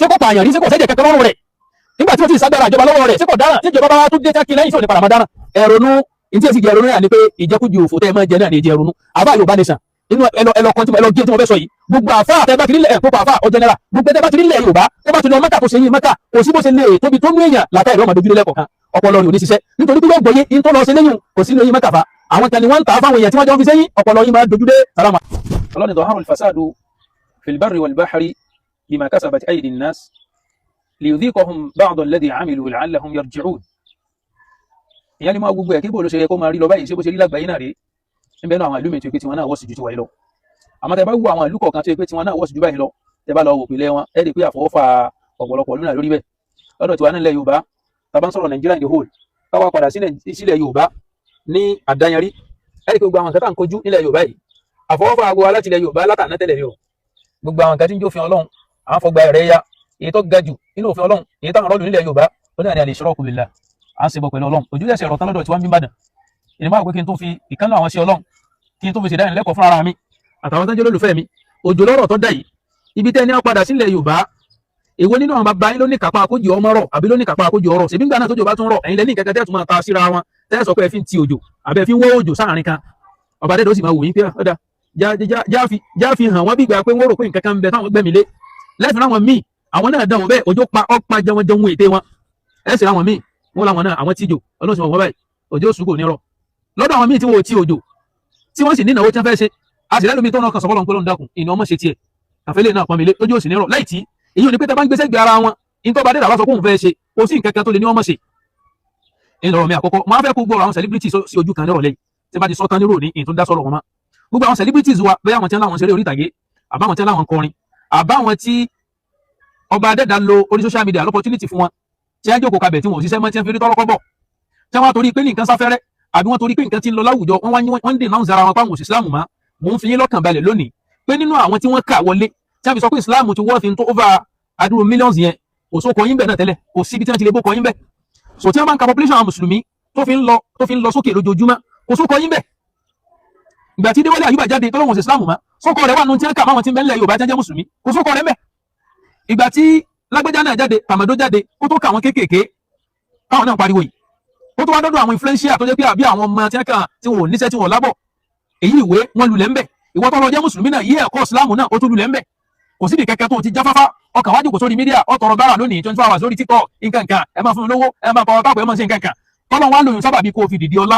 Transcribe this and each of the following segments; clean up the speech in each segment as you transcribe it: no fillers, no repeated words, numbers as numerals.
ṣé kò pààyàn rí, ṣé kò sẹ́jẹ̀ kankan lọ́rùn rẹ̀ nígbà tí ó ti ságbára ìjọba lọ́wọ́ rẹ̀, ṣé kò dáràn, ṣé ìjọba bá wá tún dé tákì lẹ́yìn tí ò ní padà máa dáràn. Ẹ̀rọnú ìdí èsì jẹ́ ẹ̀rọnú náà ni pé ìjẹkújẹ òfò tẹ́ ẹ máa jẹ náà ní ìjẹ ẹ̀rọnú. Àbá Yorùbá nation inú ẹlọ́kan tí mo gé tí mo fẹ́ sọ yìí, gbogbo àfá tẹ́ bá ti nílẹ̀ ẹ̀kọ́ àfá ọ general, gbogbo tẹ́ bá ti nílẹ̀ Yorùbá tẹ́ bá ti lọ Mẹ́kà tó ṣe yín Mẹ́kà, kò sí bó ṣe lè tóbi tó mú èèyàn látà ìrọ́mọ dojú lẹ́kọ̀ọ́ kan, ọpọlọ rẹ̀ ò ní ṣiṣẹ́ nítorí pé yóò gbọ́yé in tó lọ sí lẹ́yìn kò sí lóyìn Mẹ́kà fa àwọn kan ni wọ́n ń ta fáwọn èèyàn tí wọ́n jọ ń fi sẹ́yìn, ọpọlọ yín máa dojú dé sàlámà. ọlọ́ni ظهر الفساد في البر والبحر بما كسبت أيدي الناس ليذيقهم بعض الذي عملوا لعلهم يرجعون. ìyá ni máa gbogbo ẹ̀ kí bó ló ṣe yẹ kó máa rí lọ báyìí, ṣé bó ṣe rí lágbàáyé náà rèé níbẹ̀ náà àwọn ìlú mi tó yẹ pé tiwọn náà wọ́ sí ju tiwa yìí lọ. àmọ́ tẹ bá wù àwọn ìlú kọ̀ọ̀kan tó yẹ pé tiwọn náà wọ́ sí ju báyìí lọ, tẹ bá lọ wò pìlẹ̀ wọn ẹ̀ rí pé àfọwọ́fà ọ̀pọ̀lọpọ̀ lónà lórí bẹ́ẹ̀. lọ́dọ̀ tiwa nílẹ̀ Yorùbá tá bá ń sọ̀rọ̀ Nàìjíríà in the whole, káwá padà sílẹ̀ Yorùbá ní àdáyanrí, ẹ̀ rí pé gbogbo àwọn nǹkan tá à ń kojú nílẹ̀ Yorùbá yìí àfọwọ́fà àgọ́ alátìlẹ̀ Yorùbá látàná tẹ́lẹ̀ rí o. gbogbo àwọn nǹkan tí ń jófin Ọlọ́run àwọn fọgbà ẹ̀rẹ́ ya èyí tó ga jù nínú òfin Ọlọ́run èyí táwọn ọlọ́run nílẹ̀ Yorùbá ó ní àní al-ishraku billah, à ń ṣẹbọ pẹ̀lú Ọlọ́run. ojú ẹsẹ̀ ọ̀rọ̀ tán lọ́dọ̀ tí wọ́n ń bí Ìbàdàn ìnìmọ̀ àpò kí n tó fi ìkànnì àwọn ṣe Ọlọ́run kí n tó fi ṣèdáyìn lẹ́kọ̀ọ́ fún ara mi àtàwọn tó ń jẹ́ olólùfẹ́ mi. òjò lọ́rọ̀ tó dà yìí ibi tẹ́ ní wọ́n padà sílẹ̀ Yorùbá, èwo nínú àwọn bàbá yín ló ní kápá àkójì ọmọ rọ̀ àbí ló ní kápá àkójì ọrọ̀? ṣèbí ńgbà náà tójò bá tún rọ̀ ẹ̀yin lẹ́ni kẹ̀kẹ́ tẹ́ tún máa ta síra wọn tẹ́ sọ pé ẹ fi ń ti òjò àbẹ́ fi ń wọ́ òjò sáàrin kan. ọba dẹ́dọ̀ sì máa wò yín pé ọ̀dà já fi hàn wọ́n bí ìgbà pé wọ́n rò pé nǹkan kan ń bẹ táwọn gbẹ̀mí lé lẹ́sìn láwọn míì àwọn náà dánwò bẹ́ẹ̀ òjò pa ọ̀pá jẹun ète wọn ẹ̀sìn láwọn míì wọ́n láwọn náà àwọn tíjò ọlọ́sìn wọn báyìí òjò sùkò nírọ̀ lọ́dọ̀ àwọn míì tí wọ́n ò tí òjò tí wọ́n sì ní ìnáwó tí wọ́n fẹ́ ṣe a sì lẹ́nu mi tó náà kan sọ́kọ́ lọ́n dákun ìnáwó mọ̀ ṣe tiẹ̀ àfẹ́lẹ́ náà pọnmi lé lójú òsì nírọ̀ láì tí èyí ò ní pé tẹ́ bá ń gbéṣẹ́ gbé ara wọn in tó bá dé dàbá sọ pé òun fẹ́ ṣe kò sí nǹkan kan tó lè ní wọ́n mọ̀ ṣe. ìlọrọ̀ mi àkọ́kọ́ máa fẹ́ kó gbọ́ àwọn celebrity sí ojú kan nírọ̀lẹ́ tí bá ti sọ tán nírò ní ìtún dá sọ̀rọ̀ wọn mọ́. gbogbo àwọn celebrities wa bẹ́ẹ̀ àwọn tí wọ́n láwọn ṣeré orí ìtàgé àbáwọn tí wọ́n láwọn kọrin àbáwọn tí ọba adẹ́dà lo orí social media opportunity fún wọn tí wọ́n jókòó kabẹ̀ tí wọ́n ò ṣiṣẹ́ mọ́ tí wọ́n fi rí tọ́rọ́ kọ́bọ̀ tí wọ́n torí pé nǹkan sáfẹ́rẹ́ àbí wọ́n torí pé nǹkan ti ń lọ láwùjọ wọ́n dè náà zara wọn pàwọn òsì Islam mọ́. mò ń fi yín lọ́kàn balẹ̀ lónìí pé nínú àwọn tí wọ́n kà wọlé tí wọ́n fi sọ pé Islam ti worth into over adúrú millions yẹn kò sóko yín bẹ̀ náà tẹ́lẹ̀ kò síbi tí wọ́n ti lè bó kọ yín bẹ̀. so tí wọ́n bá ń ka population àwọn mùsùlùmí tó fi ń lọ sókè lójoojúmọ́ kò sóko yín bẹ̀. ìgbà tí Déwálé Àyùbá jáde tó lóhùn sí Islam mọ́ sóko rẹ̀ wà nù tí wọ́n kà máwọn tí ń bẹ nílẹ̀ Yorùbá tí wọ́n jẹ́ mùsùlùmí kò sóko rẹ̀ mẹ́. ìgbà tí Lágbájá náà jáde Tàmàdó jáde kó tó ka àwọn kéékèèké káwọn náà pariwo yìí ó tó wá dọ́dọ̀ àwọn influential tó jẹ́ pé àbí àwọn ọmọ tí wọ́n kàn tí wọn ò níṣẹ́ tí wọn ò lábọ̀ èyí ìwé wọn lulẹ̀ ń bẹ̀ ìwọ tó lọ jẹ́ mùsùlùmí náà yí ẹ̀kọ́ ìsìlámù náà ó tún lulẹ̀ ń bẹ̀ kò síbi kẹ̀kẹ́ tó ti jáfáfá ọkàn wájú kò sórí mídíà ó tọrọ bára lónìí 24 hours lórí TikTok nǹkankan ẹ máa fún mi lówó ẹ máa pàwọ́ káàpọ̀ ẹ máa ṣe nǹkankan tọ́lọ́ wá lóyún sábàbí kó o fi dìde ọlá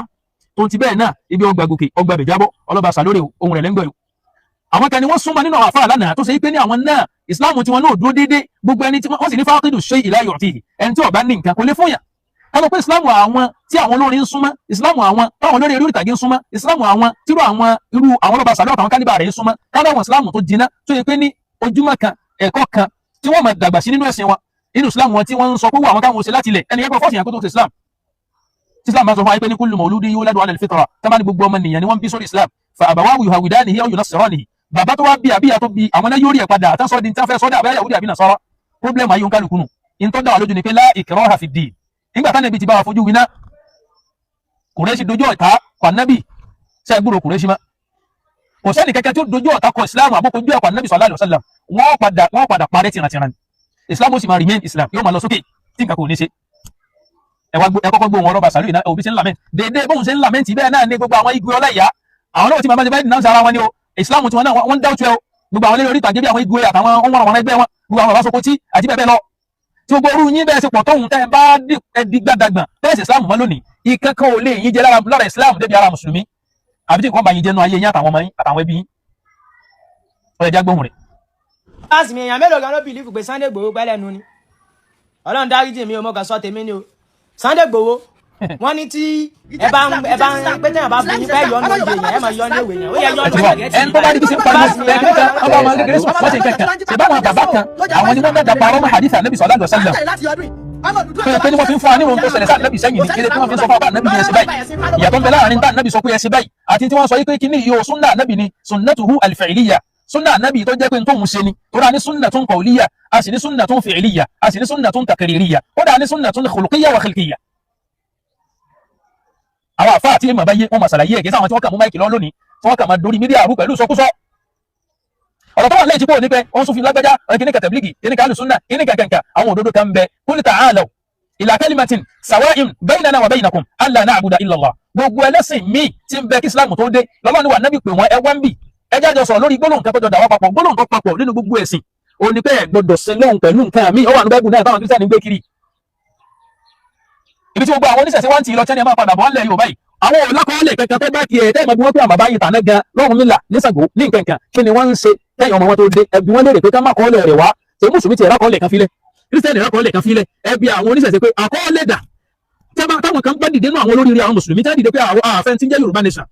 tó ti bẹ́ẹ̀ náà ibi ọgbà gòkè ọgbà bẹ̀jábọ̀ ọlọ́ba sàlórí ohun rẹ̀ lẹ́ngbẹ̀ẹ́ àwọn kan ni wọ́n súnmọ́ nínú àwọn àfáà lánàá tó ṣe pé ní àwọn náà ìsìlámù tí wọn náà dúró déédé gbogbo ẹni tí wọ́n sì ní fáwọn ṣe ìlà yọ̀tì ẹni tí ó bá ní nǹkan kò lè fún yàn ẹ lọ pé ìsìlámù àwọn tí àwọn olórin ń súnmọ́ ìsìlámù àwọn táwọn olórin eré ìtàgé ń súnmọ́ ìsìlámù àwọn tírú àwọn irú àwọn ọlọ́ba sàlọ́ àtàwọn kálíbà rẹ̀ ń súnmọ́ káwọn àwọn ìsìlámù tó jiná tó yẹ pé ní ojúmọ́ kan ẹ̀kọ́ kan tí wọ́n máa dàgbà sí nínú ẹ̀sìn wọn nínú ìsìlámù wọn tí wọ́n ń sọ pé wọ́n àwọn táwọn ṣe láti ilẹ̀ ẹni ẹgbẹ́ fọ́ọ̀sì yẹn kó tó ṣe ìsìlámù tí ìsìlámù bá sọ fún wa pé ní kullu mawludin yuladu ala al-fitra tábà ní gbogbo ọmọ nìyẹn ni wọ́n bí sórí ìsìlámù fa abawahu yuhawidanihi aw yunassiranihi bàbá tó wá bí àbíyá tó bí àwọn náà yóò rí ẹ̀ padà àtàsọ́ di tán fẹ́ sọ́dọ̀ àbẹ́yà Yahudi àbí Nasara problem ayé òǹkàlùkù nù in tó dá wà lójú ni pé la ikraha fi ddin nígbà tán níbi ti bá wa fojú winá Kùrẹ́ṣì dojú ọ̀tá kọ Ànábì ṣe gbúrò Kùrẹ́ṣì mọ́ kò sẹ́ni kẹ́kẹ́ tí ó dojú ọ̀tá kọ ìsìlámù àbókò ojú ẹ̀kọ́ Ànábì sallallahu alaihi wasallam wọ́n padà parẹ́ tìrantìran ìsìlámù ó sì máa remain Islam yóò máa lọ sókè tí nǹkan kò ní ṣe ẹ kọ́kọ́ gbóhùn ọ̀rọ̀ bàṣálù ìná òbí ṣe ń lament dédé bóhùn ṣe ń lament bẹ́ẹ̀ náà ní gbogbo àwọn igwe ọláìyá àwọn náà ti máa bá náà sára wọn ni o ìsìlámù tí wọn náà wọ́n dáwọ́ tí o gbogbo àwọn eléré ìtàgé bí àwọn igwe àtàwọn ọmọ àwọn ẹgbẹ́ wọn gbogbo àwọn bàbá sokoti àti bẹ́ẹ̀ bẹ́ẹ̀ lọ tí gbogbo orú yín bẹ́ẹ̀ ṣe pọ̀ tóhun tẹ́ ẹ bá di gbàdàgbà tẹ́ẹ̀sì ìsìlámù mọ́ lónìí ìkankan ò lè yín jẹ lára ìsìlámù débi ara mùsùlùmí àbí tí nǹkan bá yín jẹ́nu ayé yín àtàwọn ọmọ yín àtàwọn ẹbí yín ọ̀rẹ́ já gbóhùn rẹ̀. láti mi èèyàn mélòó gan ló bìlífù pé Sunday Igboho pẹ́lẹ́nu ni Ọlọ́run dáríjì mi ò mọ̀ kàn sọ tèmi ni o Sunday Igboho wọ́n ní tí ẹ bá ń pé tẹ́yàn bá fún yín pé yọ ní ìwé yẹn ẹ máa yọ ní ìwé yẹn ó yẹ yọ ní ìwé yẹn. ẹni tó bá rí bí sí ń pariwo ẹgbẹ́ kan ọba ọmọ kékeré sùn wọ́n ṣe kẹ̀kẹ́ ṣe báwọn bàbá kan àwọn ni wọ́n mẹ́ta parọ́ mọ́ hadith Ànábì sallallahu alaihi wasallam pé ní wọ́n fi ń fún wa ní ohun tó ṣẹlẹ̀ sí Ànábì sẹ́yìn ní kéde tí wọ́n fi ń sọ fún Ànábì ní ẹsẹ̀ báyìí ìyàtọ̀ ń bẹ láàrin tá Ànábì sọ pé ẹsẹ̀ báyìí àti tí wọ́n sọ pé kíní yóò súnà Ànábì ni sunnatuhu al-fi'liyya súnà Ànábì tó jẹ́ pé n tó ń ṣe ni tó rà ní sunnatun qawliyya a sì ní sunnatun fi'liyya a sì ní sunnatun taqririyya ó dà ní sunnatun khuluqiyya wa khilqiyya. àwọn àfáà tí èèmọ̀ bá yé wọn máa ṣàlàyé ẹ̀gẹ́ sáwọn tí wọ́n kà mú máìkì lọ lónìí tí wọ́n kà máa dorí mídíà rú pẹ̀lú sọkúsọ ọ̀rọ̀ tó wà lẹ́yìn tí kò ní pẹ́ wọ́n tún fi lágbájá kíní ka tẹ̀blígì kíní ka alùsùnà kíní ka kẹ̀kẹ́ àwọn òdodo kan bẹ qul ta'alaw ila kalimatin sawa'in baynana wa baynakum alla na'buda illa Allah gbogbo ẹlẹ́sìn míì tí ń bẹ kí islam tó dé lọ́lọ́ni wà nábì pé wọ́n ẹ wá ń bì ẹ jájọ sọ̀rọ̀ lórí gbólóhùn kan tó jọ dà wá papọ̀ gbólóhùn kan papọ̀ nínú gbogbo ẹ̀sìn òní pé ẹ gbọdọ̀ sin lóhùn pẹ̀lú nǹkan míì ó wà ní Báíbù náà táwọn kírísítẹ́nì ń gbé kiri ibi tí gbogbo àwọn oníṣẹ̀ṣẹ̀ wá ń tì lọ tẹ́ni ẹ máa padà bọ́ ńlẹ̀ Yorùbá yìí àwọn òlákọ̀ọ́lẹ̀ kankan tó bá tiẹ̀ tẹ́ ìmọ̀ bí wọ́n pé àmàbá yìí tàná gan lọ́rùn nílà nísàgó ní nǹkan kí ni wọ́n ń ṣe tẹ́yìn ọmọ wọn tó dé ẹbí wọn léèrè pé ká má kọ́ọ́lẹ̀ rẹ̀ wá ṣe mùsùlùmí tiẹ̀ rákọ́ọ́lẹ̀ kan filẹ̀ kírísítẹ́nì rákọ́ọ́lẹ̀ kan filẹ̀ ẹbí àwọn oníṣẹ̀ṣẹ̀ pé àkọ́ọ́lẹ̀ dà táwọn kan bá dìde nú àwọn olóríire àwọn mùsùlùmí tẹ́ dìde pé àwọn àfẹ́ tí ń jẹ́ Yorùbá nation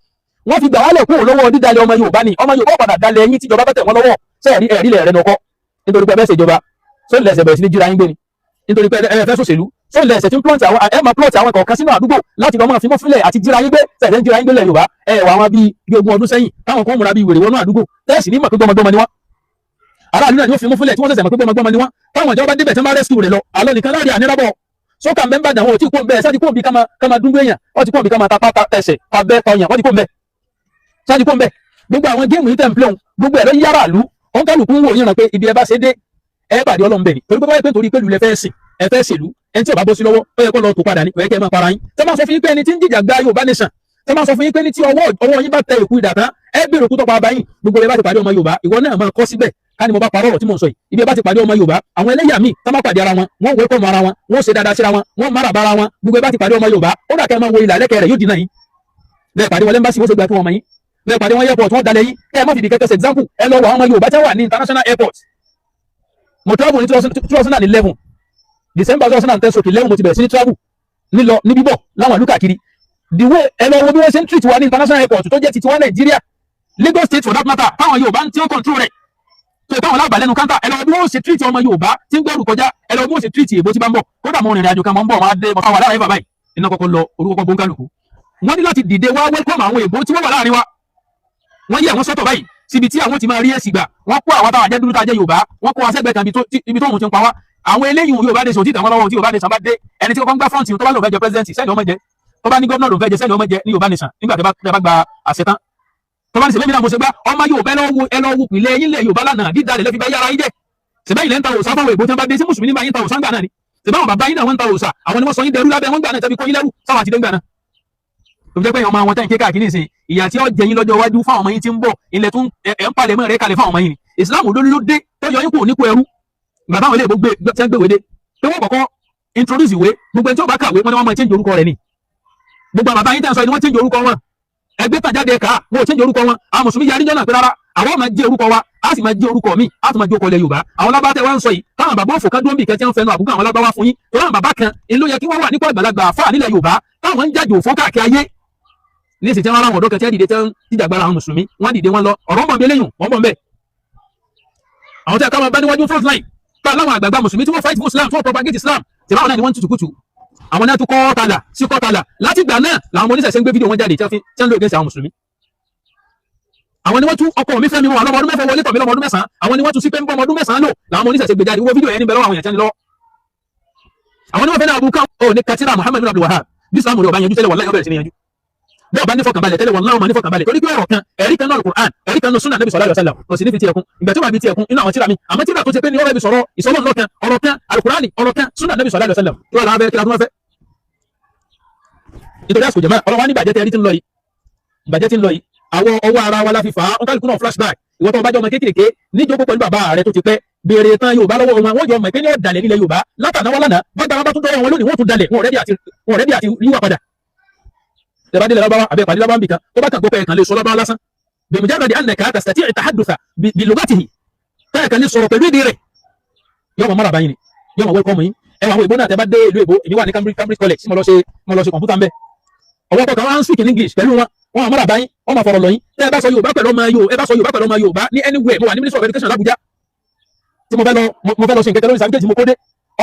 wọ́n fi gbà wálẹ̀ kúrò lọ́wọ́ dídalẹ̀ ọmọ Yorùbá ni ọmọ Yorùbá padà dalẹ̀ ẹ̀yìn tíjọba bá tẹ̀ wọ́n lọ́wọ́ sẹ́ẹ̀rí ẹ̀rí lẹ̀ rẹ̀ nọkọ́ nítorí pé ẹ̀fẹ́ ṣèjọba sóòlù ẹ̀sẹ̀ bẹ̀rẹ̀ sí ní jíra yín gbé ni nítorí pé ẹ̀fẹ́ sòṣèlú sóòlù ẹ̀sẹ̀ tí ń plọ̀tì àwọn ẹ̀ máa plọ̀tì àwọn kọ̀ọ̀kan sínú àdúgbò láti lọ́mọ fímọ́ fílẹ̀ àti jíra yín gbé sẹ̀dẹ̀ ń jíra yín gbé lẹ̀ Yorùbá wà wọn bíi ogún ọdún sẹ́yìn táwọn kan múra bíi wèrè wọnú àdúgbò tẹ́ẹ̀sì ní mọ̀ pé gbọmọgbọmọ ni wọ́n aráàlú náà ni ó fímọ́ fílẹ̀ tí wọ́n sẹ̀sẹ̀ mọ̀ pé gbọmọgbọmọ ni wọ́n táwọn ìjọba débẹ̀ tí wọ́n bá rẹ́síkù rẹ̀ lọ àlọ́ nìkan láàrin àníràbọ̀ sókà mẹ́mbà dàn wọ́n ò tí kò ń bẹ́ẹ̀ sáà ti kò ń bí ká máa dúngbé èèyàn wọ́n ti kò ń bí ká máa tapá tẹsẹ̀ abẹ́ tọyàn wọ́n ti kò ń bẹ́ẹ̀ sáà ti kò ń bẹ́ẹ̀ gbogbo àwọn géèmù yìí tẹ̀ ń plọ̀n gbogbo ẹ̀ ló yára àlú wọn kálukú ń wò yín ràn pé ibi ẹ bá ṣe dé ẹ pàdé Ọlọ́run bẹ̀ ni torí pé báyìí pé torí pé lulẹ̀ fẹ́ sìn ẹ fẹ́ ṣèlú ẹni tí ò bá bọ́ sí lọ́wọ́ ó yẹ kó lọ tó padà ní ọ̀yẹ́kẹ́ máa para yín tẹ́ máa sọ fún yín pé ẹni tí ń jìjà gba Yorùbá nation tẹ́ máa sọ fún yín pé ní tí ọwọ́ yín bá tẹ ìkú ìdà tán ẹ bèrè òkú tọpa abayín gbogbo ẹ bá ti pàdé ọmọ Yorùbá ìwọ náà máa kọ́ síbẹ̀ ká ní mo bá parọ́ ọ̀rọ̀ tí mò ń sọ yìí ibi ẹ bá ti pàdé ọmọ Yorùbá àwọn ẹlẹ́yà míì tẹ́ máa pàdé ara wọn wọ́n wé pọ̀mọ́ ara wọn wọ́n ṣe dáadáa síra wọn wọ́n mára bára wọn gbogbo ẹ bá ti pàdé ọmọ Yorùbá ó dà kẹ́ máa wo ilà lẹ́kẹ̀ẹ́ rẹ̀ yóò dínà yín bẹ́ẹ̀ pàdé wọn lẹ́mbàsí wọ́n ṣe gbà kí wọ́n mọ yín bẹ́ẹ̀ pàdé wọn airport wọ́n dalẹ̀ yín kẹ́ ẹ má fi di kẹ́kẹ́ ṣe example ẹ lọ wọ àwọn ọmọ Yorùbá tẹ́ wà ní international airport mo travel ní 2011 December 2010 sókè 11 mo ti bẹ̀rẹ̀ sí ní travel nílọ ní bíbọ̀ láwọn ìlú káàkiri the way ẹ lọ wo bí wọ́n ṣe ń treat wa ní international airport tó jẹ́ ti tiwọn Nàìjíríà Lagos state for that matter táwọn Yorùbá tí wọ́n control rẹ̀ tó ìpáwọn lágbà lẹ́nu kántà ẹ lọ bí wọ́n ṣe treat ọmọ Yorùbá tí ń gbẹ́rù kọjá ẹ lọ bí wọ́n ṣe treat èbó tí bá ń bọ̀ kódà mo rìnrìn àjò kan mọ́ ń bọ̀ wọn á dé mọ́ fáwọn aláàrẹ bàbá yìí iná kọ́kọ́ lọ orúkọ kọ́kọ́ bóńkálùkù wọ́n ní láti dìde wá welcome àwọn èbó tí wọ́n wà láàrin wa wọ́n yí àwọn sọ́tọ̀ báyìí síbi tí àwọn ti máa rí ẹ̀sì gbà wọ́n kó àwọn táwọn ajẹ́ dúdú tá a jẹ́ Yorùbá wọ́n kó wa sẹ́gbẹ̀ẹ́ kan ibi tó òun ti ń pa wá àwọn eléyìí Yorùbá nation tí tàwọn lọ́wọ́ tí Yorùbá nation bá dé ẹni tí kọ́kọ́ ń gbá front tó bá lòun fẹ́ jẹ president sẹ́ni ọmọ jẹ tó bá ní gómìnà lòun fẹ́ jẹ sẹ́ni ọmọ jẹ ní Yorùbá nation nígbà tẹ́ bá gba àṣetán tó bá ní sèbémi náà mo ṣe gbá ọmọ Yorùbá ẹ lọ wo pìlẹ̀ yín lẹ̀ Yorùbá lánàá dídá lẹ̀ lẹ́fi bá yára yín jẹ́ sèbẹ́ ilẹ̀ ń ta òòsà fáwọn èbó tí wọ́n bá dé sí mùsùlùmí ní bá yín ta òòsà ń gbà náà ni sèbẹ́ àwọn bàbá yín náà wọ́n ń ta òòsà àwọn ni wọ́n sọ yín dẹrú lábẹ́ wọ́n gbà náà tẹ́bi kọ́ yín lẹ́rú sáwọn àti dé ń gbà náà tó fi jẹ́ pé ọmọ àwọn tẹ́ ń ké káàkiri ìsìn ìyà tí ó jẹ yín lọ́jọ́ iwájú fáwọn ọmọ yín tí ń bọ̀ ilẹ̀ tún ẹ̀ ń palẹ̀ mọ́ rẹ̀ kalẹ̀ fáwọn ọmọ yín ni Islam ló dé tó yọ yín kúrò nípò ẹrú bàbá àwọn ilé ìbò tẹ́ ń gbé wéde pé wọ́n kọ́kọ́ introduce ìwé gbogbo ẹni tí ó bá kàwé wọn ni wọ́n máa change orúkọ rẹ̀ ni gbogbo bàbá yín tẹ́ ń sọ ni wọ́n change orúkọ wọn ẹgbẹ́ tàjáde ẹ̀ka wọn ò change orúkọ wọn àwọn mùsùlùmí yarí jọ́nà pé rárá àwọn máa jẹ́ orúkọ wa a sì máa jẹ́ orúkọ mi a tún máa jẹ́ orúkọ ilẹ̀ Yorùbá àwọn lábá tẹ́ wá ń sọ yìí káwọn bàbá òfò kan dúró bì kẹ́tí ń fẹnu àbúkọ àwọn lábá wá fún yín tó láwọn bàbá kan ìlú yẹ kí wọ́n wà nípò àgbàlagbà àfáà nílẹ̀ Yorùbá táwọn ń jàjò òfò káàkiri ayé ní ìsìn tí wọ́n ráwọn ọ̀dọ́ kẹtẹ́ dìde tẹ́ ń dìjàgbára àwọn mùsùlùmí wọ́n dìde wọn lọ ọ̀rọ̀ mọ̀ bẹ́lẹ́yìn wọ́n mọ̀ bẹ́ẹ̀ àwọn tí a ká máa bá níwájú front line bá láwọn àgbààgbà mùsùlùmí tí wọ́n fight for Islam tí wọ́n propagate Islam tí báwọn náà ni wọ́n tutù kùtù àwọn náà tún kọ́ tààlà sí kọ́ tààlà láti ìgbà náà làwọn ọmọ oníṣẹ̀ṣẹ̀ ń gbé fídíò wọn jáde tí wọ́n lò against àwọn mùsùlùmí àwọn ni wọ́n tún ọkọ mi fẹ́ mi wọn lọ́mọ ọdún mẹ́fẹ́ wọlé tọ̀ mí lọ́mọ ọdún mẹ́sàn-án àwọn ni wọ́n tún sí pé ń bọ́ ọmọ ọdún mẹ́sàn-án lò làwọn ọmọ oníṣẹ̀ṣẹ̀ gbé jáde wo fídíò yẹn ní bẹ̀rẹ̀ àwọn èèyàn tí wọ́n lọ àwọn ni wọ́n fẹ́ ní abúkà ó ní katira Muhammad bin Abdul Wahhab bí Islam rẹ̀ ọba yanjú tẹ́lẹ̀ wallahi ọbẹ̀rẹ̀ sí ni yanjú bẹ́ẹ̀ bá ní fọkànbalẹ̀ tẹ́lẹ̀ wallahi ọmọ ní fọkànbalẹ̀ torí pé ọ̀rọ̀ kan ẹ̀rí kan náà Al-Qur'an ẹ̀rí kan náà sunnah Nabi sallallahu alaihi wasallam kò sí ní fi ti ẹkún ìgbà tí wọ́n bá fi ti ẹkún inú àwọn tíra mi àmọ́ tíra tó ti pé ní ọ̀rọ̀ ibi sọ̀rọ̀ ìsọ̀rọ̀ lọ́kan ọ̀rọ̀ kan Al-Qur'ani ọ̀rọ̀ kan sunnah Nabi sallallahu alaihi wasallam tó wà lábẹ́ kí la tún fẹ́ nítorí àsìkò jẹ̀mọ́ ọ̀rọ̀ wa ní ìbàjẹ́ tẹ́rí tí ń lọ yìí ìbàjẹ́ tí ń lọ yìí àwọn ọwọ́ ara wa la fi fà á ọ̀nkálùkù náà flashback ìwọ́n tó bá jẹ́ ọmọ kéékèèké níjókòó pẹ̀lú bàbá rẹ̀ tó ti pẹ́ béèrè tán Yorùbá lọ́wọ́ wọn wọ́n jọ ọmọ ìpínlẹ̀ ọ̀dàlẹ̀ nílẹ̀ Yorùbá látàná wà lánàá bọ́gbà wọn bá tún dọ́wọ́ wọn lónìí wọ́n tún dalẹ̀ wọn ọ̀rẹ́dì àti yíwà padà tẹ̀bádé lẹ́lọ́bá abẹ́ pàdé lọ́bá ń bì kan tó bá kàn gbọ́pẹ́ ẹ̀kan lè sọ lọ́bá lásán bimujarradi annaka tastati' at-tahadduth bi lughatihi tẹ́ẹ̀kan lè sọ̀rọ̀ pẹ̀lú èdè rẹ̀ yọmọ mọ́ra báyìí ni yọmọ wẹ́kọ́ mọ́ yín ẹwà àwọn ìbò náà tẹ́ bá dé ìlú èbó èmi wà ní Cambridge College mo lọ ṣe kọ̀ǹpútà ń bẹ́ ọwọ́ kọ̀ọ̀kan wá ń speak in English pẹ̀lú wọn mọ́ra báyìí wọ́n máa fọ̀rọ̀ lọ yín tẹ́ ẹ bá sọ Yorùbá pẹ̀lú ọmọ Yorùbá ní anywhere mo wà ní Ministry of Education l'Abuja tí mo fẹ́ lọ ṣe nǹkan lórí certificate mo kó dé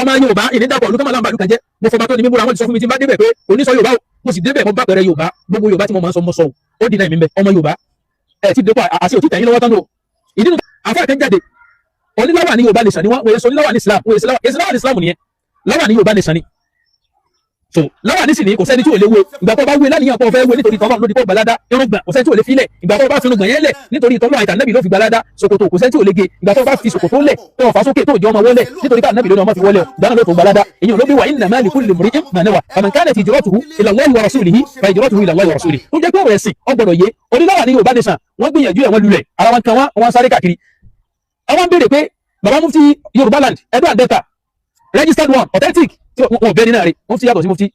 ọmọ Yorùbá ìnídàpọ̀ olùkọ́mọ̀ láǹbà lùkàn jẹ́ mo fọba tó ní mímúra wọn ti sọ fún mi tí n bá débẹ̀ pé òní sọ Yorùbá mo sì débẹ̀ mo bá pẹ̀rẹ̀ Yorùbá gbogbo Yorùbá tí mo máa ń sọ mo sọ ó dì náà mi bẹ ọmọ Yorùbá ẹ ti dépò àti òtí tẹ̀yìn lọ́wọ́ tán lò ìdí nìkan afẹ́ kan jáde oníláwà ní Yorùbá nation ni wọ́n wòye sọ oníláwà ní Islam wòye Islam nìyẹn láwà ní Yorùbá nation ni so lọ́wọ́ nísìnyí kò sẹ́ni tí ò lè wo ìgbà tó bá wé láníyàn kó fẹ́ wé nítorí tọ́lọ́ lórí kó gbalada irùngbọ̀n kò sẹ́ni tí ò lè filẹ̀ ìgbà tó bá fi irùngbọ̀n yẹn lẹ̀ nítorí tọ́lọ́ àìtàn nẹ́bì ló fi gbalada ṣòkòtò kò sẹ́ni tí ò lè ge ìgbà tó bá fi ṣòkòtò lẹ̀ tó fà sókè tó jẹ́ ọmọ wọlé nítorí ká nẹ́bì ló ní ọmọ fi wọlé ìdáná ló tó gbalada èyàn ló bí wà innama likulli imri'in ma nawa faman kanat hijratuhu ila Allahi wa rasulihi fa hijratuhu ila Allahi wa rasulihi tó jẹ́ pé ọ̀rọ̀ ẹ̀sìn ọgbọ̀dọ̀ yé oníláwà ní Yorùbá nation wọ́n gbìyànjú ẹ̀ wọ́n lulẹ̀ ara wọn kan wọ́n sáré káàkiri àwọn ń béèrè pé baba mufti Yorùbá land Edward Delta registered one authentic tí wọn bẹ nínú rẹ̀ mufti yàtọ̀ sí mufti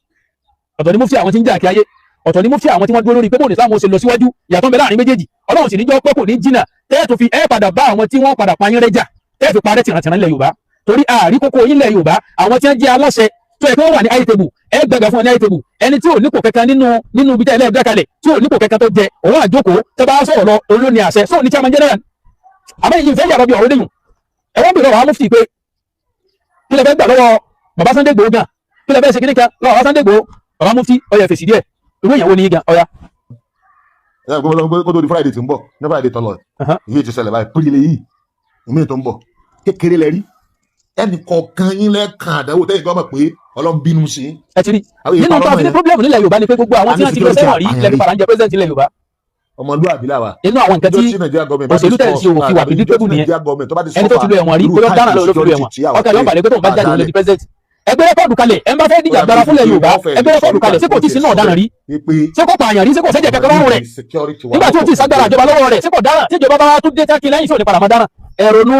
ọ̀tọ̀ ni mufti àwọn tí ń jà kí ayé ọ̀tọ̀ ni mufti àwọn tí wọ́n dúró lórí pé bóun ní sáwọn ṣe lọ síwájú ìyàtọ̀ ń bẹ láàrin méjèèjì Ọlọ́run sì níjọ́ pé kò ní jìnnà tẹ́ẹ̀tù fi ẹ́ padà bá àwọn tí wọ́n padà payín rẹ́jà tẹ́ẹ̀fì parẹ́ tìrantìran ilẹ̀ Yorùbá torí ààrí kókó ilẹ̀ Yorùbá àwọn tí wọ́n jẹ́ aláṣẹ tó yẹ kí wọ́n wà ní high table ẹ gbẹgbẹ fún ọ ní high table ẹni tí ò nípò kankan nínú ibi tẹ́ ẹ lẹ́ẹ̀dẹ́ kalẹ̀ tí ò nípò kankan tó jẹ òun àjókòó tẹ́ bá sọ̀rọ̀ lọ olóni àṣẹ sóò ní chairman general àmọ́ èyí fẹ́ yàrá bí ọ̀rọ̀ lẹ́yìn ẹ wọ́n bèrè àwọn mufti pé kí lẹ fẹ́ gbà lọ́wọ́ baba Sunday Igboho gan kí lẹ fẹ́ ṣe kíníkan lọ́wọ́ baba Sunday Igboho baba mufti ọyẹ fèsì díẹ̀ irú ìyàwó ni gan ọya. ẹ gbọ́dọ̀ kó tó di Friday tí ń bọ̀ ní Friday tọ́lọ̀ yìí ti ṣẹlẹ̀ báyìí pírílẹ̀ yìí ìmí tó ń bọ̀ kékeré lẹ rí ẹnì kọ̀ọ̀kan yín lẹ́ẹ̀kan àdáwò tẹ́yìn gbọ́mọ̀ pé Ọlọ́run bínú sí. ẹ ti rí nínú tó a fi ní problem nílẹ̀ Yorùbá ni pé gbogbo àwọn tí wọ́n ti lọ sẹ́wọ̀n rí lẹ́nu farajẹ president ilẹ̀ Yorùbá. ọmọlúwàbí làwà. inú àwọn nǹkan tí òṣèlú tẹ̀lé sí òfin wà pídítébù nìyẹn ẹni tó ti lo ẹ̀wọ̀n rí bóyá dáná ló fi lo ẹ̀wọ̀n ọkàn yóò balẹ̀ pé tóun bá jáde lọ di president. ẹgbẹ́ rẹ́kọ̀dù kalẹ̀ ẹ bá fẹ́ díjà gbára fúnlẹ̀ Yorùbá ẹgbẹ́ rẹ́kọ̀dù kalẹ̀ sí kò tí sínú ọ̀daràn rí sí kò pààyàn rí sí kò sẹ́jẹ̀ kẹkẹ lọ́rùn rẹ̀ nígbà tí ó ti ságbára ìjọba lọ́wọ́ rẹ̀ sí kò dáràn tí ìjọba bá wá tún dé tákì lẹ́yìn sí òní padà máa dáràn ẹ̀rọnú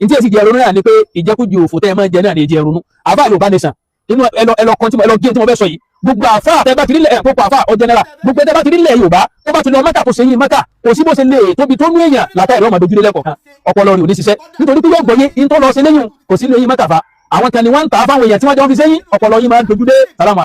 ntí èsì jẹ ẹ̀rọnú náà ni pé ìjẹkújẹ òfò tẹ́ ẹ máa ń jẹ náà ni ìjẹ ẹ̀rọnú àbá Yorùbá nation inú ẹlọkan tí ẹlọgé tí mo fẹ́ sọ yìí gbogbo àfa àtẹ́bá ti rí lẹ̀ gbogbo àfa ọ general gbogbo ẹtẹ́bá ti rí lẹ̀ Yorùbá tó bá ti lọ Mẹ́kà tó ṣe yín Mẹ́kà kò sí bó ṣe lè tóbi tó nú èèyàn látà ẹ̀rọ ọmọdé ojúlé lẹ́kọ̀ọ́ kan ọpọlọ rẹ̀ ò ní ṣiṣẹ́ nítorí pé yóò gbọ́yé in tó lọ sí lẹ́yìn kò sí lẹ́yìn Mẹ́kà fa àwọn kan ni wọ́n ń tà á fáwọn èèyàn tí wọ́n jọ ń fi sẹ́yìn ọpọlọ yín máa ń dojú dé sálámà.